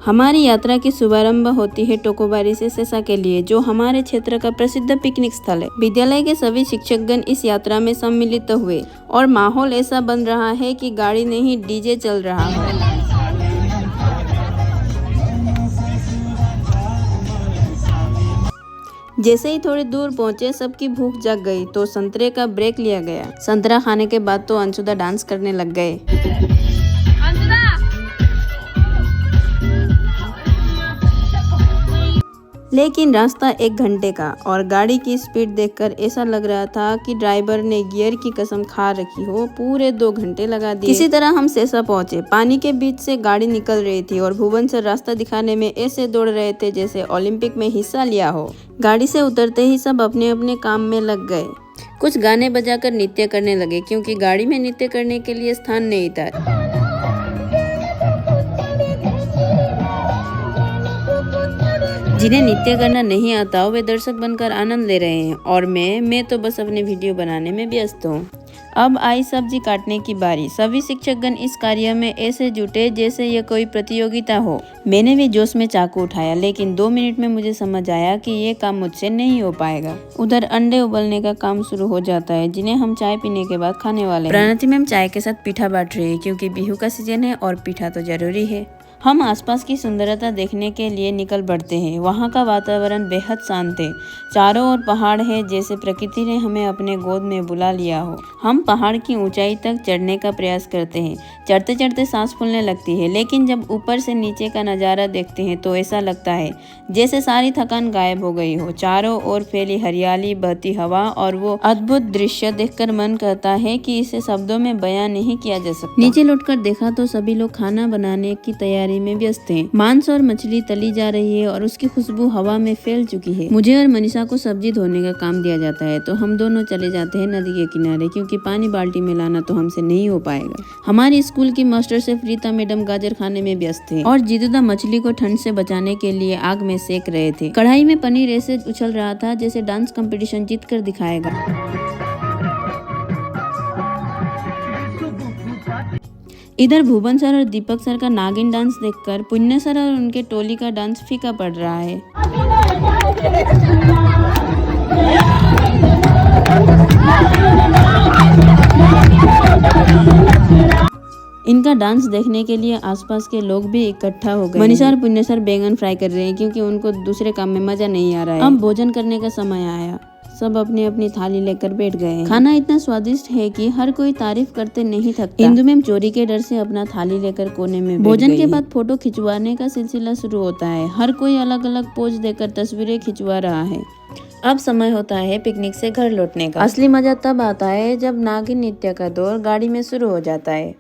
हमारी यात्रा की शुभारंभ होती है टोकोबारी से सेसा के लिए, जो हमारे क्षेत्र का प्रसिद्ध पिकनिक स्थल है। विद्यालय के सभी शिक्षकगण इस यात्रा में सम्मिलित हुए और माहौल ऐसा बन रहा है कि गाड़ी नहीं डीजे चल रहा है। जैसे ही थोड़ी दूर पहुंचे सबकी भूख जग गई तो संतरे का ब्रेक लिया गया। संतरा खाने के बाद तो अंशुदा डांस करने लग गए। लेकिन रास्ता 1 घंटे का और गाड़ी की स्पीड देखकर ऐसा लग रहा था कि ड्राइवर ने गियर की कसम खा रखी हो। पूरे 2 घंटे लगा दिए। किसी तरह हम सेसा पहुंचे। पानी के बीच से गाड़ी निकल रही थी और भुवन सर रास्ता दिखाने में ऐसे दौड़ रहे थे जैसे ओलंपिक में हिस्सा लिया हो। गाड़ी से उतरते ही सब अपने अपने काम में लग गए। कुछ गाने बजाकर नृत्य करने लगे क्योंकि गाड़ी में नृत्य करने के लिए स्थान नहीं था। जिन्हें नृत्य करना नहीं आता वे दर्शक बनकर आनंद ले रहे हैं और मैं तो बस अपने वीडियो बनाने में व्यस्त हूँ। अब आई सब्जी काटने की बारी। सभी शिक्षकगण इस कार्य में ऐसे जुटे जैसे ये कोई प्रतियोगिता हो। मैंने भी जोश में चाकू उठाया, लेकिन 2 मिनट में मुझे समझ आया कि ये काम मुझसे नहीं हो पाएगा। उधर अंडे उबलने का काम शुरू हो जाता है, जिन्हें हम चाय पीने के बाद खाने वाले हैं। प्रणति मैम चाय के साथ पीठा बांट रही है क्योंकि बिहू का सीजन है और पीठा तो जरूरी है। हम आसपास की सुंदरता देखने के लिए निकल पड़ते हैं। वहाँ का वातावरण बेहद शांत है। चारों ओर पहाड़ है, जैसे प्रकृति ने हमें अपने गोद में बुला लिया हो। हम पहाड़ की ऊंचाई तक चढ़ने का प्रयास करते हैं। चढ़ते चढ़ते सांस फूलने लगती है, लेकिन जब ऊपर से नीचे का नज़ारा देखते हैं तो ऐसा लगता है जैसे सारी थकान गायब हो गई हो। चारों ओर फैली हरियाली, बहती हवा और वो अद्भुत दृश्य देखकर मन करता है कि इसे शब्दों में बयां नहीं किया जा सकता। नीचे लौटकर देखा तो सभी लोग खाना बनाने की तैयारी में व्यस्त हैं। मांस और मछली तली जा रही है और उसकी खुशबू हवा में फैल चुकी है। मुझे और मनीषा को सब्जी धोने का काम दिया जाता है तो हम दोनों चले जाते हैं नदी के किनारे, क्योंकि पानी बाल्टी में लाना तो हमसे नहीं हो पाएगा। हमारी स्कूल की मास्टर शेफ रीता मैडम गाजर खाने में व्यस्त थे और जीतूदा मछली को ठंड से बचाने के लिए आग में सेक रहे थे। कढ़ाई में पनीर ऐसे उछल रहा था जैसे डांस कंपटीशन जीत कर दिखाएगा। इधर भुवन सर और दीपक सर का नागिन डांस देखकर पुण्य सर और उनके टोली का डांस फीका पड़ रहा है। इनका डांस देखने के लिए आसपास के लोग भी इकट्ठा हो गए। मनीषा और पुण्य सर बैंगन फ्राई कर रहे हैं क्योंकि उनको दूसरे काम में मजा नहीं आ रहा है। अब भोजन करने का समय आया। सब अपनी अपनी थाली लेकर बैठ गए। खाना इतना स्वादिष्ट है कि हर कोई तारीफ करते नहीं थकता। इंदु मैम चोरी के डर से अपना थाली लेकर कोने में भोजन के बाद फोटो खिंचवाने का सिलसिला शुरू होता है। हर कोई अलग अलग पोज देकर तस्वीरें खिंचवा रहा है। अब समय होता है पिकनिक से घर लौटने का। असली मजा तब आता है जब नागिन नृत्य का दौर गाड़ी में शुरू हो जाता है।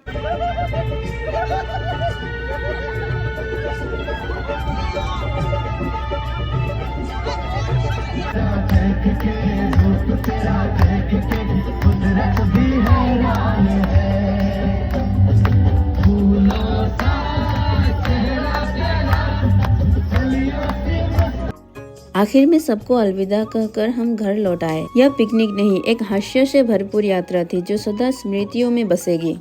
आखिर में सबको अलविदा कहकर हम घर लौट आए। यह पिकनिक नहीं, एक हास्य से भरपूर यात्रा थी जो सदा स्मृतियों में बसेगी।